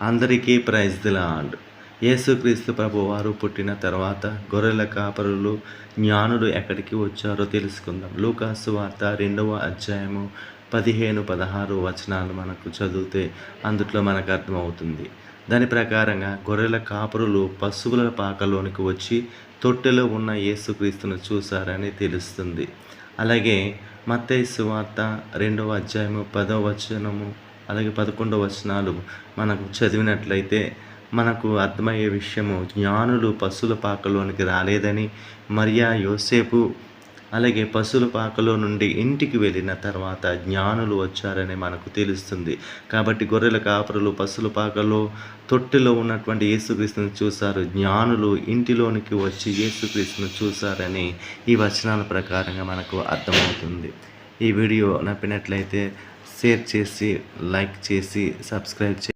అందరికీ praise the lord. యేసుక్రీస్తు ప్రభువారు పుట్టిన తర్వాత గొర్రెల కాపరులు, జ్ఞానులు ఎక్కడికి వచ్చారో తెలుసుకుందాం. లూకాసు వార్త 2వ అధ్యాయము 15, 16 వచనాలు మనకు చదివితే అందుట్లో మనకు అర్థమవుతుంది. దాని ప్రకారంగా గొర్రెల కాపరులు పశువుల పాకలోనికి వచ్చి తొట్టెలో ఉన్న యేసుక్రీస్తును చూశారని తెలుస్తుంది. అలాగే మత్తయి సువార్త 2వ అధ్యాయము 10వ వచనము అలాగే 11వ వచనాలు మనకు చదివినట్లయితే మనకు అర్థమయ్యే విషయము, జ్ఞానులు పశువుల పాకలోనికి రాలేదని, మరియా, యోసేపు అలాగే పశువుల పాకలో నుండి ఇంటికి వెళ్ళిన తర్వాత జ్ఞానులు వచ్చారని మనకు తెలుస్తుంది. కాబట్టి గొర్రెల కాపరులు పశువుల పాకలో తొట్టెలో ఉన్నటువంటి యేసుక్రీస్తును చూశారు. జ్ఞానులు ఇంటిలోనికి వచ్చి యేసుక్రీస్తును చూశారని ఈ వచనాల ప్రకారంగా మనకు అర్థమవుతుంది. ఈ వీడియో నచ్చినట్లయితే షేర్ చేసి, లైక్ చేసి, సబ్స్క్రైబ్ చేసి